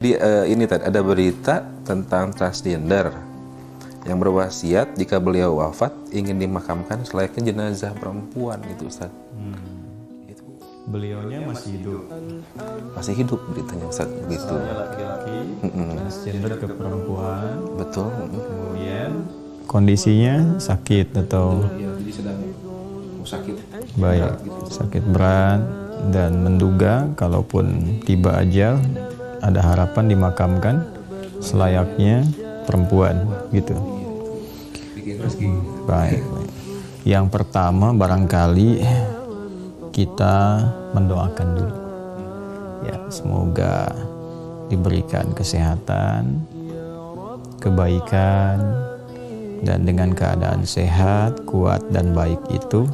Ini tadi ada berita tentang transgender yang berwasiat jika beliau wafat ingin dimakamkan selayaknya jenazah perempuan itu, Ustaz. Itu. Beliaunya masih hidup. Masih hidup beritanya, Ustaz, begitu. Laki-laki, transgender ke perempuan. Betul. Kemudian kondisinya sakit atau Jadi sedang sakit. baik, sakit berat dan menduga kalaupun tiba ajal ada harapan dimakamkan selayaknya perempuan gitu. Baik. Yang pertama barangkali kita mendoakan dulu. Ya, semoga diberikan kesehatan, kebaikan, dan dengan keadaan sehat, kuat dan baik itu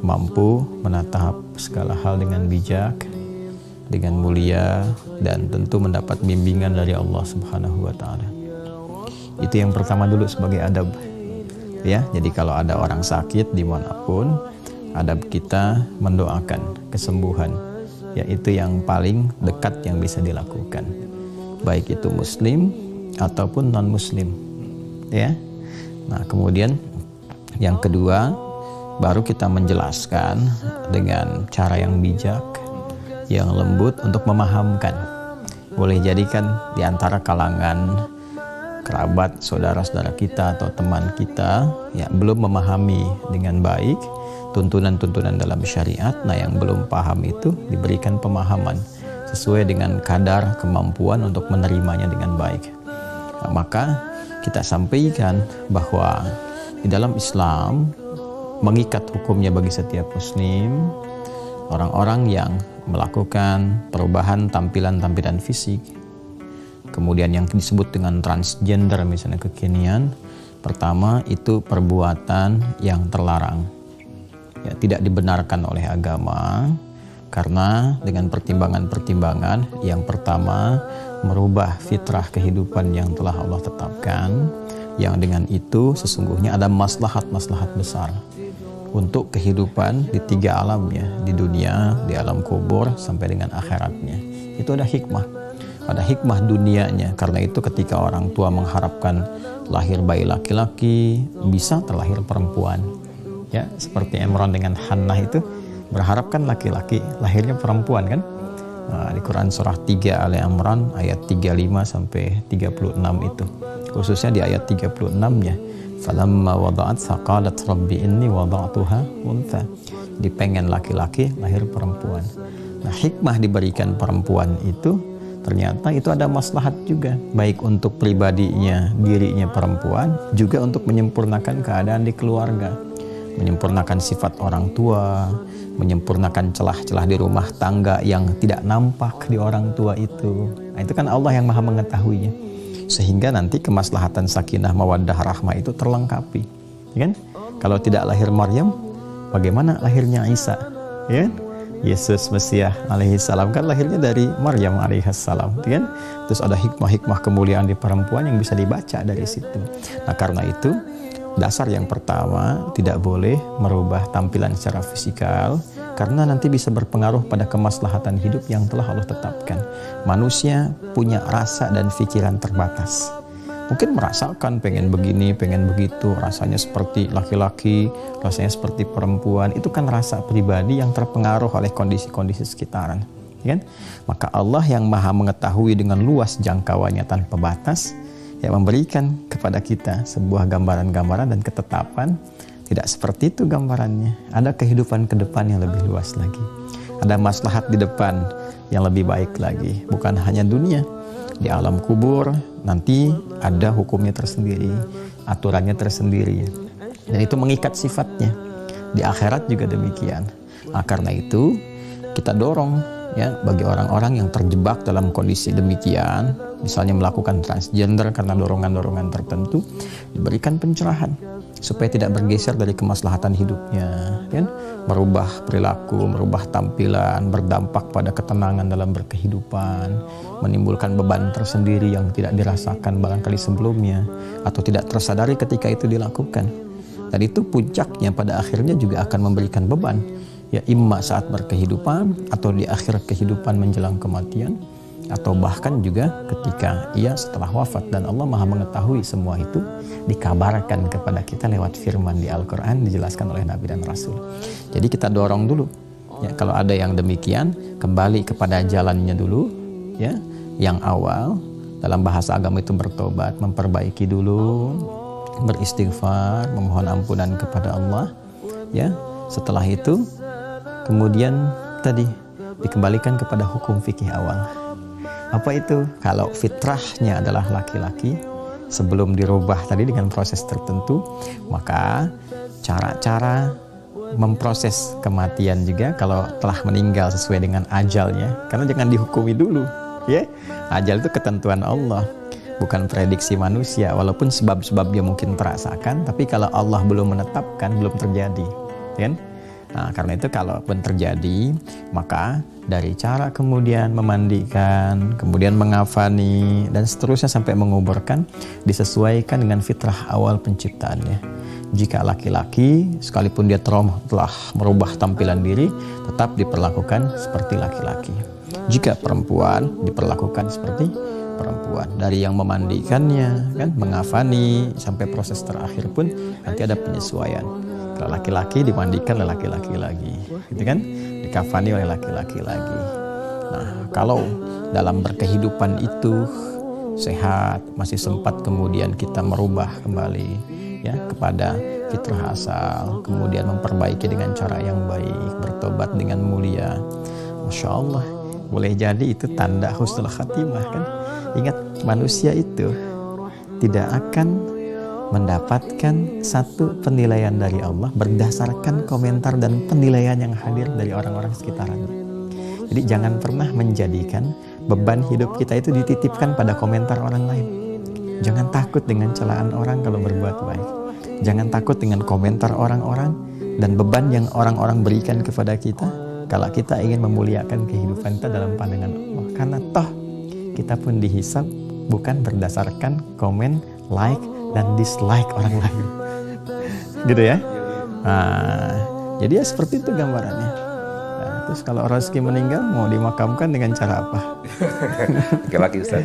mampu menatap segala hal dengan bijak, dengan mulia, dan tentu mendapat bimbingan dari Allah Subhanahu wa Ta'ala. Itu yang pertama dulu sebagai adab. Ya, jadi kalau ada orang sakit dimanapun, adab kita mendoakan kesembuhan. Ya, itu yang paling dekat yang bisa dilakukan. Baik itu muslim ataupun non muslim. Ya. Nah, kemudian yang kedua, baru kita menjelaskan dengan cara yang bijak, yang lembut untuk memahamkan. Boleh jadikan di antara kalangan kerabat, saudara-saudara kita atau teman kita yang belum memahami dengan baik tuntunan-tuntunan dalam syariat. Nah, yang belum paham itu diberikan pemahaman sesuai dengan kadar kemampuan untuk menerimanya dengan baik. Nah, maka kita sampaikan bahwa di dalam Islam mengikat hukumnya bagi setiap muslim orang-orang yang melakukan perubahan tampilan-tampilan fisik, kemudian yang disebut dengan transgender misalnya kekinian. Pertama, itu perbuatan yang terlarang, ya, tidak dibenarkan oleh agama, karena dengan pertimbangan-pertimbangan. Yang pertama, merubah fitrah kehidupan yang telah Allah tetapkan, yang dengan itu sesungguhnya ada maslahat-maslahat besar untuk kehidupan di tiga alamnya, di dunia, di alam kubur, sampai dengan akhiratnya. Itu ada hikmah. Ada hikmah dunianya. Karena itu ketika orang tua mengharapkan lahir bayi laki-laki, bisa terlahir perempuan. Ya, seperti Imran dengan Hannah itu berharapkan laki-laki, lahirnya perempuan kan? Nah, di Quran surah 3 Ali Imran ayat 35 sampai 36 itu. Khususnya di ayat 36-nya. Falamma wada'at faqalat rabbi inni wada'tuha untha. Dipengen laki-laki, lahir perempuan. Nah, hikmah diberikan perempuan itu ternyata itu ada maslahat juga, baik untuk pribadinya, dirinya perempuan, juga untuk menyempurnakan keadaan di keluarga, menyempurnakan sifat orang tua, menyempurnakan celah-celah di rumah tangga yang tidak nampak di orang tua itu. Nah, itu kan Allah yang Maha mengetahuinya. Sehingga nanti kemaslahatan sakinah mawaddah rahmah itu terlengkapi, ya kan? Kalau tidak lahir Maryam, bagaimana lahirnya Isa, ya kan? Yesus Mesias alaihissalam kan lahirnya dari Maryam alaihissalam, ya kan? Terus ada hikmah-hikmah kemuliaan di perempuan yang bisa dibaca dari situ. Nah, karena itu dasar yang pertama, tidak boleh merubah tampilan secara fisikal, karena nanti bisa berpengaruh pada kemaslahatan hidup yang telah Allah tetapkan. Manusia punya rasa dan pikiran terbatas. Mungkin merasakan pengen begini, pengen begitu, rasanya seperti laki-laki, rasanya seperti perempuan. Itu kan rasa pribadi yang terpengaruh oleh kondisi-kondisi sekitaran, ya kan? Maka Allah yang Maha mengetahui dengan luas jangkauannya tanpa batas, yang memberikan kepada kita sebuah gambaran-gambaran dan ketetapan. Tidak seperti itu gambarannya. Ada kehidupan ke depan yang lebih luas lagi. Ada maslahat di depan yang lebih baik lagi. Bukan hanya dunia. Di alam kubur nanti ada hukumnya tersendiri, aturannya tersendiri. Dan itu mengikat sifatnya. Di akhirat juga demikian. Nah, karena itu kita dorong, ya, bagi orang-orang yang terjebak dalam kondisi demikian, misalnya melakukan transgender karena dorongan-dorongan tertentu, diberikan pencerahan supaya tidak bergeser dari kemaslahatan hidupnya, kan? Merubah perilaku, merubah tampilan, berdampak pada ketenangan dalam berkehidupan, menimbulkan beban tersendiri yang tidak dirasakan barangkali sebelumnya atau tidak tersadari ketika itu dilakukan. Dan itu puncaknya pada akhirnya juga akan memberikan beban, ya, imma saat berkehidupan atau di akhir kehidupan menjelang kematian, atau bahkan juga ketika ia setelah wafat, dan Allah Maha mengetahui semua itu, dikabarkan kepada kita lewat firman di Al-Quran, dijelaskan oleh Nabi dan Rasul. Jadi kita dorong dulu ya, kalau ada yang demikian, kembali kepada jalannya dulu ya, yang awal. Dalam bahasa agama itu bertobat, memperbaiki dulu, beristighfar, memohon ampunan kepada Allah ya. Setelah itu kemudian tadi dikembalikan kepada hukum fikih awal. Apa itu? Kalau fitrahnya adalah laki-laki, sebelum dirubah tadi dengan proses tertentu, maka cara-cara memproses kematian juga kalau telah meninggal sesuai dengan ajalnya, karena jangan dihukumi dulu ya. Ajal itu ketentuan Allah, bukan prediksi manusia. Walaupun sebab-sebabnya mungkin terasakan, tapi kalau Allah belum menetapkan, belum terjadi kan? Nah, karena itu kalaupun terjadi, maka dari cara kemudian memandikan, kemudian mengafani, dan seterusnya sampai menguburkan, disesuaikan dengan fitrah awal penciptaannya. Jika laki-laki, sekalipun dia telah merubah tampilan diri, tetap diperlakukan seperti laki-laki. Jika perempuan, diperlakukan seperti perempuan. Dari yang memandikannya, kan, mengafani, sampai proses terakhir pun nanti ada penyesuaian. Kalau laki-laki dimandikan oleh laki-laki lagi, gitu kan? Dikafani oleh laki-laki lagi. Nah, kalau dalam berkehidupan itu sehat, masih sempat kemudian kita merubah kembali ya kepada fitrah asal, kemudian memperbaiki dengan cara yang baik, bertobat dengan mulia, Masya Allah, boleh jadi itu tanda husnul khatimah kan? Ingat, manusia itu tidak akan mendapatkan satu penilaian dari Allah berdasarkan komentar dan penilaian yang hadir dari orang-orang sekitarnya. Jadi jangan pernah menjadikan beban hidup kita itu dititipkan pada komentar orang lain. Jangan takut dengan celaan orang kalau berbuat baik. Jangan takut dengan komentar orang-orang dan beban yang orang-orang berikan kepada kita kalau kita ingin memuliakan kehidupan kita dalam pandangan Allah. Karena toh kita pun dihisab bukan berdasarkan komen, like, dan dislike orang lain, gitu ya. Nah, jadi ya seperti itu gambarannya. Nah, terus kalau Roski meninggal mau dimakamkan dengan cara apa? Laki-laki Ustaz.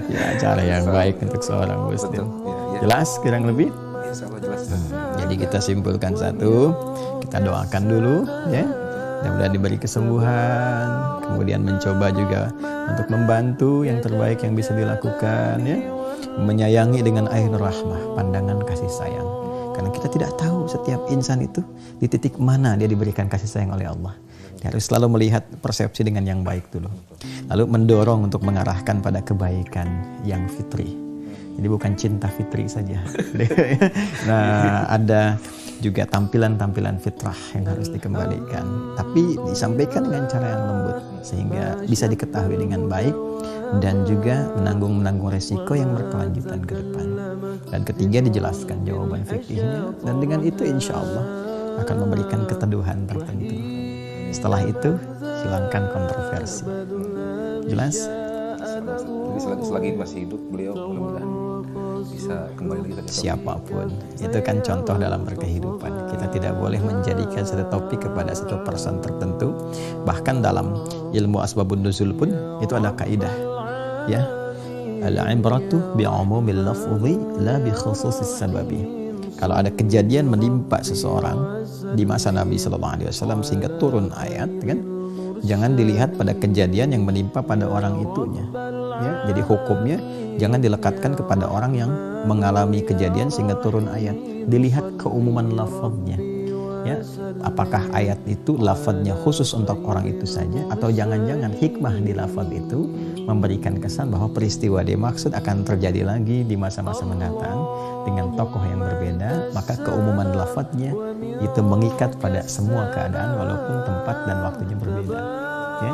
Ya, cara yang baik untuk seorang muslim. Jelas kurang lebih? Jelas. Jadi kita simpulkan satu, kita doakan dulu ya, mudah-mudahan diberi kesembuhan, kemudian mencoba juga untuk membantu yang terbaik yang bisa dilakukan ya. Menyayangi dengan ainur rahmah, pandangan kasih sayang. Karena kita tidak tahu setiap insan itu di titik mana dia diberikan kasih sayang oleh Allah. Dia harus selalu melihat persepsi dengan yang baik dulu. Lalu mendorong untuk mengarahkan pada kebaikan yang fitri. Jadi bukan cinta fitri saja. Nah, ada juga tampilan-tampilan fitrah yang harus dikembalikan. Tapi disampaikan dengan cara yang lembut sehingga bisa diketahui dengan baik, dan juga menanggung resiko yang berkelanjutan ke depan. Dan ketiga, dijelaskan jawaban fikihnya, dan dengan itu insya Allah akan memberikan keteduhan tertentu. Setelah itu hilangkan kontroversi. Jelas? Selagi masih hidup beliau mudah-mudahan bisa kembali lagi tadi. Siapapun, itu kan contoh dalam berkehidupan. Kita tidak boleh menjadikan satu topik kepada satu person tertentu. Bahkan dalam ilmu asbabun nuzul pun itu ada kaidah ya, al-ibratu bi'umumil lafzi la bi khususis sababi. Kalau ada kejadian menimpa seseorang di masa Nabi sallallahu alaihi wasallam sehingga turun ayat kan, jangan dilihat pada kejadian yang menimpa pada orang itunya ya. Jadi hukumnya jangan dilekatkan kepada orang yang mengalami kejadian sehingga turun ayat. Dilihat keumuman lafaznya ya, apakah ayat itu lafadznya khusus untuk orang itu saja, atau jangan-jangan hikmah di lafadz itu memberikan kesan bahwa peristiwa dimaksud akan terjadi lagi di masa-masa mendatang dengan tokoh yang berbeda. Maka keumuman lafadznya itu mengikat pada semua keadaan walaupun tempat dan waktunya berbeda ya.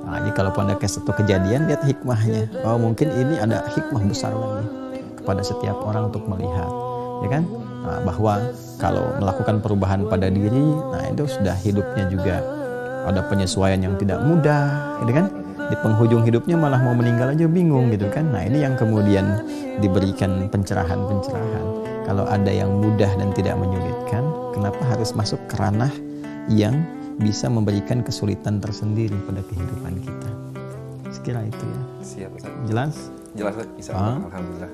Nah, jadi kalau pada satu kejadian, lihat hikmahnya. Oh, mungkin ini ada hikmah besar lagi kepada setiap orang untuk melihat ya kan. Nah, bahwa kalau melakukan perubahan pada diri, nah itu sudah hidupnya juga ada penyesuaian yang tidak mudah, gitu kan? Di penghujung hidupnya malah mau meninggal aja bingung, gitu kan? Nah, ini yang kemudian diberikan pencerahan-pencerahan. Kalau ada yang mudah dan tidak menyulitkan, kenapa harus masuk ke ranah yang bisa memberikan kesulitan tersendiri pada kehidupan kita? Sekira itu ya. Siap Ustaz. Jelas? Jelas Ustaz? Insya Allah. Alhamdulillah.